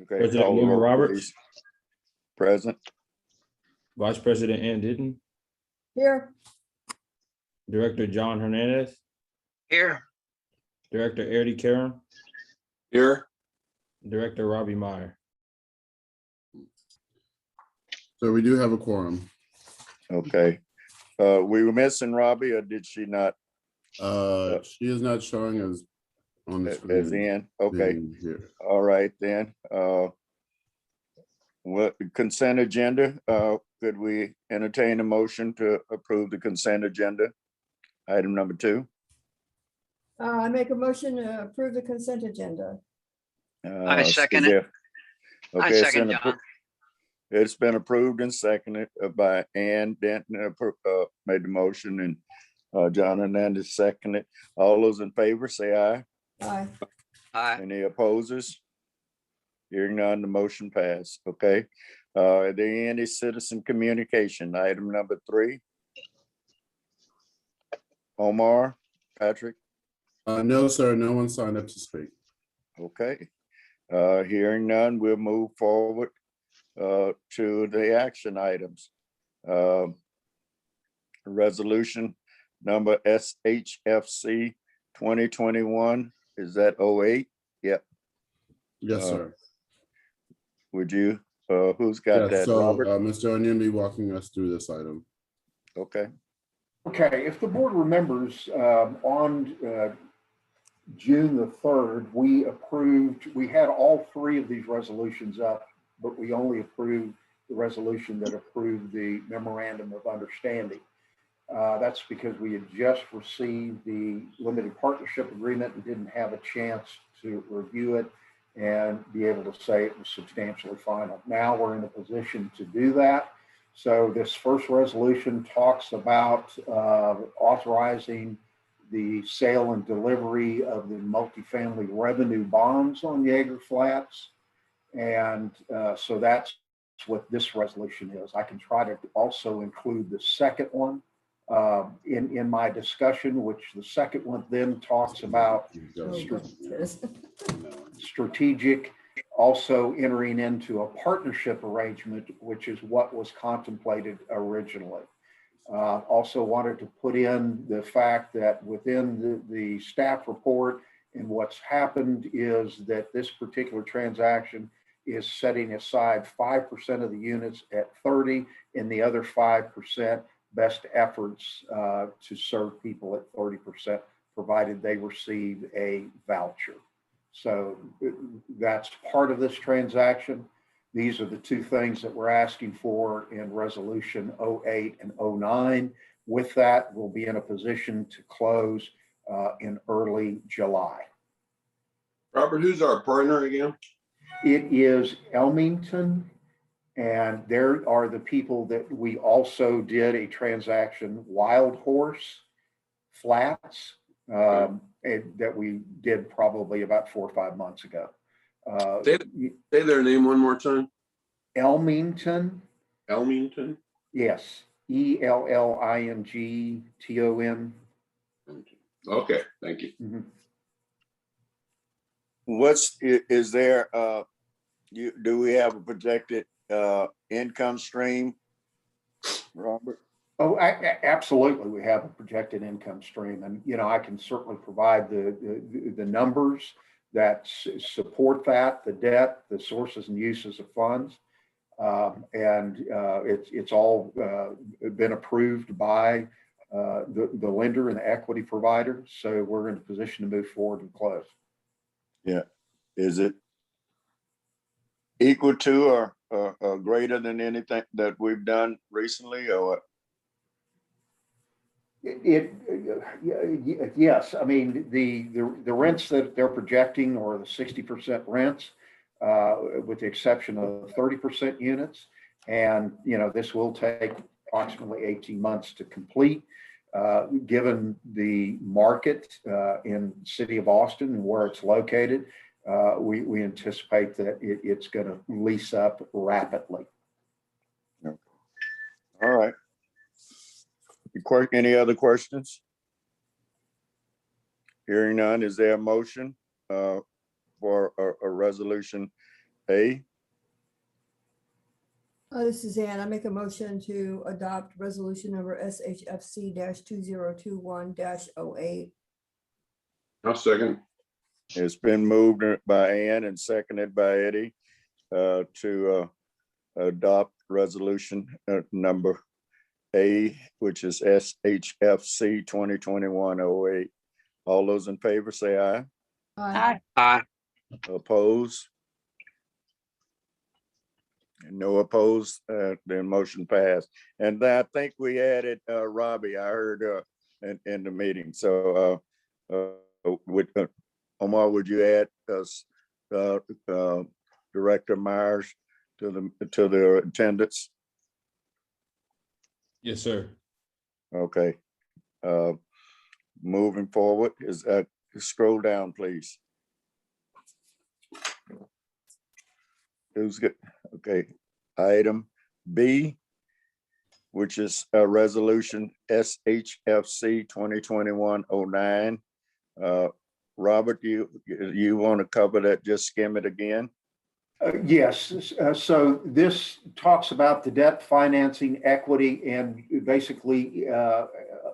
Okay, President call the Wilma roll, Roberts. please. Present. Vice President Ann Denton, Here. Director John Hernandez, Here. Director Eddie Karen, Here. Director Robbie Meyer. So we do have a quorum. Okay. We were missing Robbie, or did she not? She is not showing as on the screen. As in, okay. being here. All right, then. What consent agenda? Could we entertain a motion to approve the consent agenda? Item number 2. I make a motion to approve the consent agenda. I second it. I Okay, second, John. it's been approved and seconded by Ann Denton, made the motion, and John Hernandez seconded. All those in favor, say aye. Aye. Aye. Any opposers? Hearing none, the motion passed. Okay. Are there any citizen communication? Item number 3. Omar, Patrick. No, sir, no one signed up to speak. Okay. Hearing none, we'll move forward to the action items. Resolution number SHFC 2021. Is that 08? Yep. Yes, sir. Would you, who's got Yeah, that? so Robert? Mr. Onion be walking us through this item. Okay. Okay, if the board remembers, on June the 3rd, we had all 3 of these resolutions up, but we only approved the resolution that approved the memorandum of understanding. That's because we had just received the limited partnership agreement and didn't have a chance to review it and be able to say it was substantially final. Now we're in a position to do that. So this first resolution talks about authorizing the sale and delivery of the multifamily revenue bonds on Yeager Flats. And so that's what this resolution is. I can try to also include the second one in my discussion, which the second one then talks about strategic, also entering into a partnership arrangement, which is what was contemplated originally. Also wanted to put in the fact that within the staff report and what's happened is that this particular transaction is setting aside 5% of the units at 30 and the other 5% best efforts to serve people at 30%, provided they receive a voucher. So that's part of this transaction. These are the 2 things that we're asking for in resolution 08 and 09. With that, we'll be in a position to close in early July. Robert, who's our partner again? It is Elmington, and there are the people that we also did a transaction, Wild Horse Flats, that we did probably about 4 or 5 months ago. Say their name one more time. Elmington. Elmington. Yes, ELLINGTON. Okay, thank you. Mm-hmm. Is there, do we have a projected income stream, Robert? Oh, absolutely. We have a projected income stream, and I can certainly provide the numbers that support that, the debt, the sources and uses of funds, and it's all been approved by the lender and the equity provider. So we're in a position to move forward and close. Yeah. Is it equal to or greater than anything that we've done recently, or what? Yes, I mean, the rents that they're projecting are the 60% rents, with the exception of 30% units. And, this will take approximately 18 months to complete. Given the market in the city of Austin and where it's located, we anticipate that it's going to lease up rapidly. All right. Any other questions? Hearing none, is there a motion for a resolution A, This is Ann. I make a motion to adopt resolution number SHFC 2021 08. I'll second. it's been moved by Ann and seconded by Eddie to adopt resolution number A, which is SHFC 2021-08. All those in favor say aye. Aye. Aye. Oppose? No opposed, then motion passed. And I think we added Robbie, I heard in the meeting. So Omar, would you add us, Director Myers to the attendance? Yes, sir. Okay. Moving forward, scroll down, please. Who's good? Okay, item B, which is a resolution SHFC 2021-09. Robert, you want to cover that? Just skim it again. Yes, so this talks about the debt financing equity and basically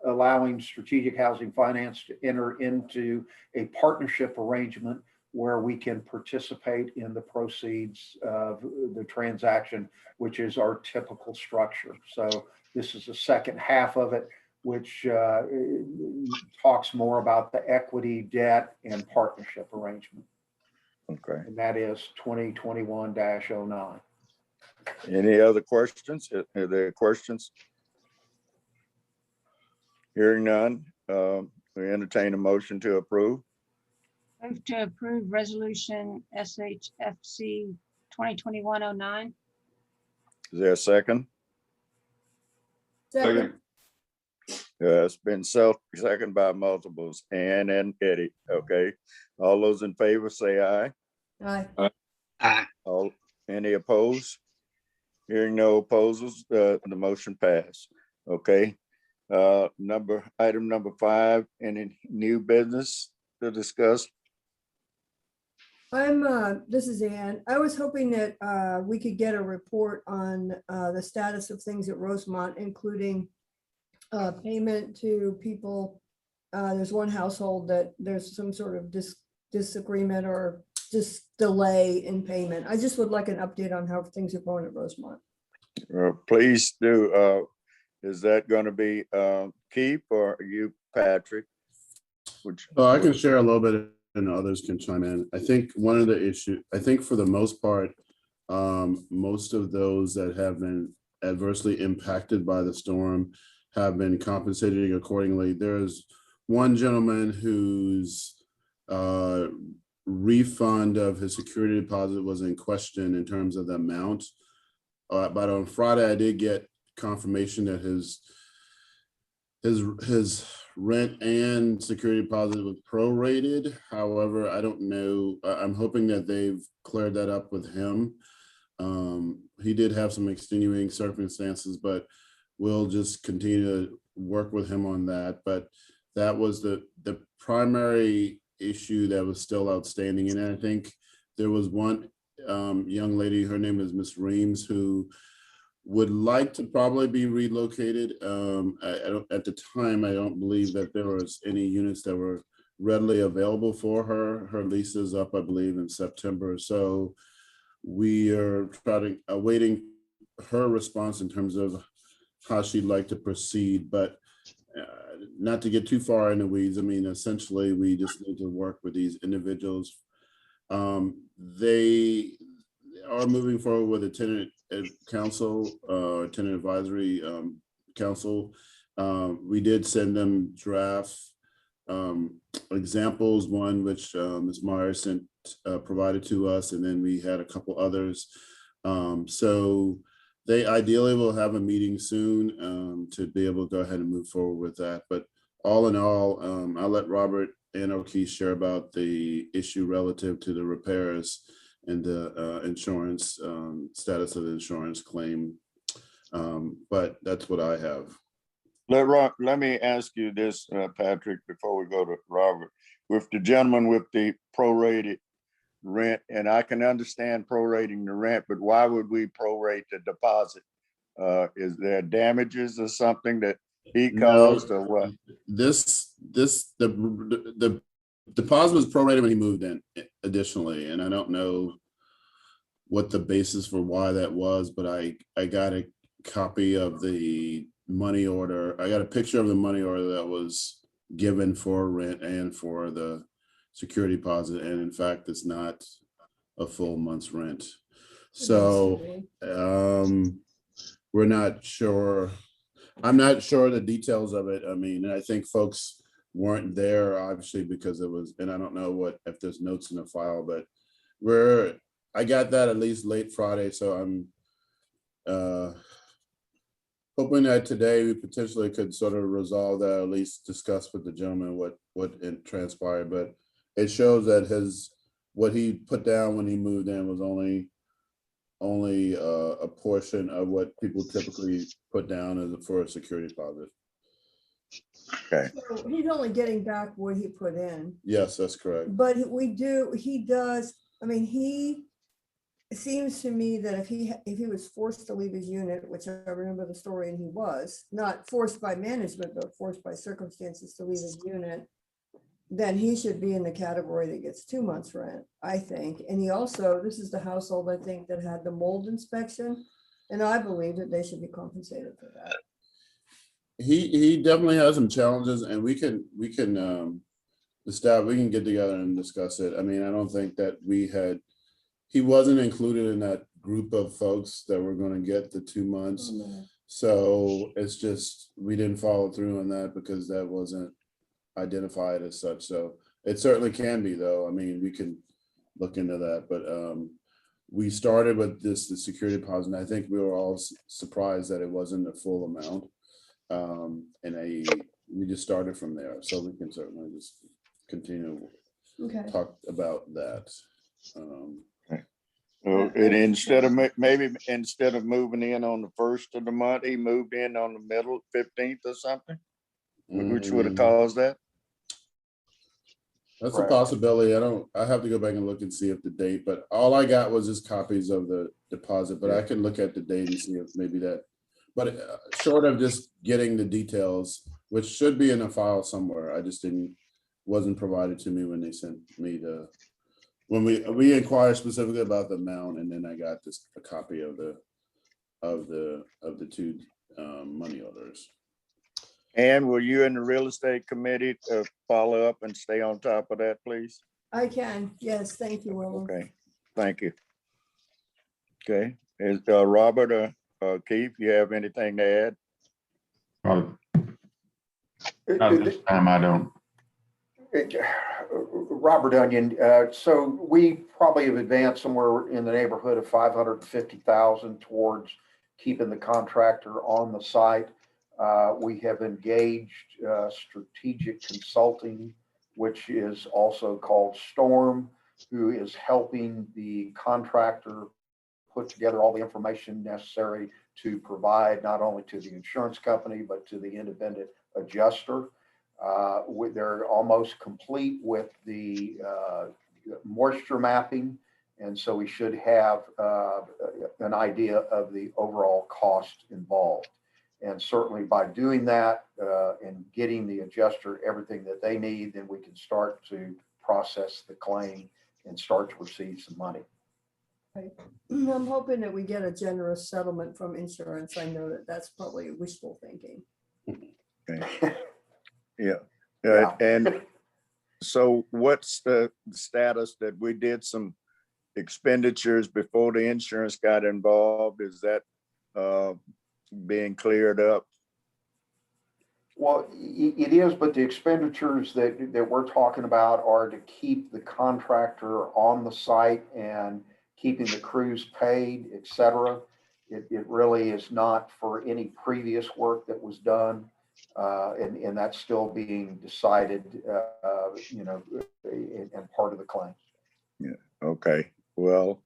allowing Strategic Housing Finance to enter into a partnership arrangement where we can participate in the proceeds of the transaction, which is our typical structure. So this is the second half of it, which talks more about the equity, debt, and partnership arrangement. Okay. And that is 2021-09. Any other questions? Are there questions? Hearing none, we entertain a motion to approve. Move to approve resolution SHFC 2021-09. Is there a second? Second. It's been second by multiples, Ann and Eddie. Okay. All those in favor say aye. Aye. Aye. All, any opposed? Hearing no opposals, the motion passed. Okay. Item number 5, any new business to discuss? This is Ann. I was hoping that we could get a report on the status of things at Rosemont, including payment to people. There's one household that there's some sort of disagreement or just delay in payment. I just would like an update on how things are going at Rosemont. Please do. Is that going to be Keith or you, Patrick? I can share a little bit and others can chime in. I think one of the issues, I think for the most part, most of those that have been adversely impacted by the storm have been compensated accordingly. There's one gentleman whose refund of his security deposit was in question in terms of the amount. But on Friday, I did get confirmation that his rent and security deposit was prorated. However, I don't know. I'm hoping that they've cleared that up with him. He did have some extenuating circumstances, but we'll just continue to work with him on that. But that was the primary issue that was still outstanding. And I think there was one young lady, her name is Miss Reams, who would like to probably be relocated. At the time, I don't believe that there was any units that were readily available for her. Her lease is up, I believe, in September. So we are awaiting her response in terms of how she'd like to proceed. But not to get too far in the weeds, I mean, essentially, we just need to work with these individuals. They are moving forward with a tenant council, tenant advisory council. We did send them draft examples, one which Ms. Myers provided to us, and then we had a couple others. So they ideally will have a meeting soon to be able to go ahead and move forward with that. But all in all, I'll let Robert and O'Keefe share about the issue relative to the repairs and the insurance status of the insurance claim. But that's what I have. Let me ask you this, Patrick, before we go to Robert. With the gentleman with the prorated rent, and I can understand prorating the rent, but why would we prorate the deposit? Is there damages or something that he No. caused or what? The deposit was prorated when he moved in additionally, and I don't know what the basis for why that was, but I got a copy of the money order. I got a picture of the money order that was given for rent and for the security deposit, and in fact, it's not a full month's rent. So we're not sure. I'm not sure the details of it. I mean, and I think folks weren't there obviously because it was, and I don't know what if there's notes in the file, but I got that at least late Friday, so I'm hoping that today we potentially could sort of resolve that, at least discuss with the gentleman what it transpired. But it shows that what he put down when he moved in was only a portion of what people typically put down for a security deposit. Okay. So he's only getting back what he put in, Yes, that's correct. but he does, I mean, it seems to me that if he was forced to leave his unit, which I remember the story, and he was not forced by management, but forced by circumstances to leave his unit, then he should be in the category that gets 2 months rent, I think. And he also, this is the household, I think, that had the mold inspection, and I believe that they should be compensated for that. He definitely has some challenges, and we can the staff, we can get together and discuss it. I mean, I don't think that he wasn't included in that group of folks that were going to get the 2 months. So it's just, we didn't follow through on that because that wasn't identified as such. So it certainly can be though. I mean, we can look into that, but we started with the security deposit, and I think we were all surprised that it wasn't a full amount. We just started from there. So we can certainly just continue Okay. talk about that. And instead of instead of moving in on the 1st of the month, he moved in on the middle 15th or something, which would have caused that. That's a possibility. I have to go back and look and see if the date, but all I got was just copies of the deposit, but I can look at the date and see if maybe that, but short of just getting the details, which should be in a file somewhere. I just wasn't provided to me when they sent me when we inquired specifically about the amount, and then I got a copy of the two money orders. And will you and the real estate committee follow up and stay on top of that, please? I can, yes, thank you, Willow. Okay, thank you. Okay, is Robert or Keith, you have anything to add? Not this time, I don't. Robert Onion, so we probably have advanced somewhere in the neighborhood of 550,000 towards keeping the contractor on the site. We have engaged strategic consulting, which is also called Storm, who is helping the contractor put together all the information necessary to provide not only to the insurance company, but to the independent adjuster. They're almost complete with the moisture mapping. And so we should have an idea of the overall cost involved. And certainly by doing that and getting the adjuster everything that they need, then we can start to process the claim and start to receive some money. Right. I'm hoping that we get a generous settlement from insurance. I know that that's probably wishful thinking. Okay. Yeah. And so what's the status that we did some expenditures before the insurance got involved? Is that being cleared up? Well, it is, but the expenditures that we're talking about are to keep the contractor on the site and keeping the crews paid, et cetera. It really is not for any previous work that was done. And that's still being decided, and part of the claim. Yeah. Okay. Well,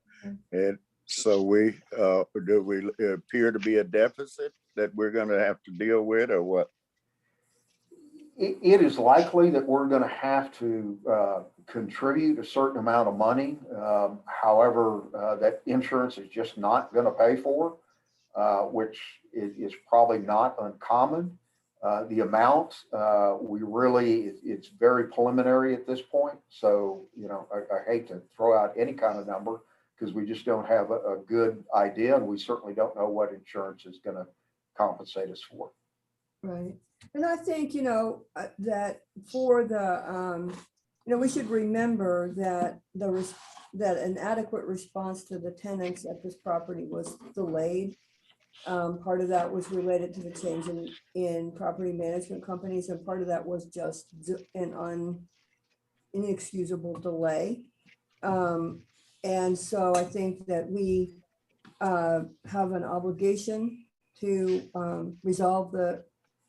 so do we appear to be a deficit that we're going to have to deal with, or what? it is likely that we're going to have to contribute a certain amount of money. However, that insurance is just not going to pay for, which is probably not uncommon. The amount, it's very preliminary at this point. So, I hate to throw out any kind of number because we just don't have a good idea, and we certainly don't know what insurance is going to compensate us for. Right. And I think, that for the, we should remember that that an adequate response to the tenants at this property was delayed. Part of that was related to the change in property management companies, and part of that was just an inexcusable delay. And so I think that we have an obligation to resolve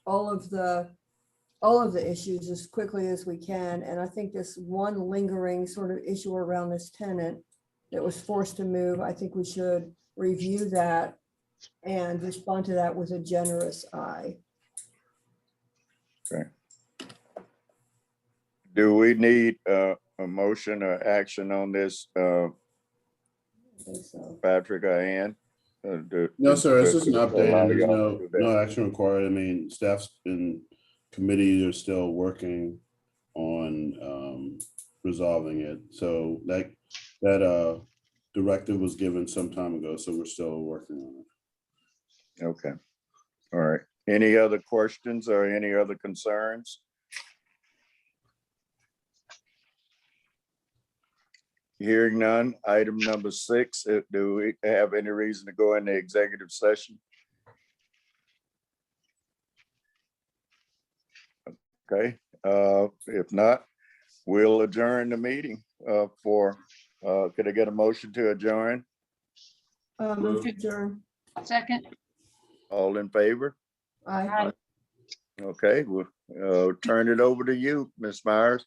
all of the issues as quickly as we can. And I think this one lingering sort of issue around this tenant that was forced to move, I think we should review that and respond to that with a generous eye. Okay. Do we need a motion or action on this, I think so. Patrick or Ann? No, sir, it's just an update Allow and there's y'all to do that. no action required. I mean, staff's and committees are still working on resolving it. So that directive was given some time ago, so we're still working on it. Okay. All right. Any other questions or any other concerns? Hearing none. Item number 6, do we have any reason to go into executive session? Okay, if not, we'll adjourn the meeting could I get a motion to adjourn? Move to adjourn. Second. All in favor? Aye. Okay, we'll turn it over to you, Ms. Myers.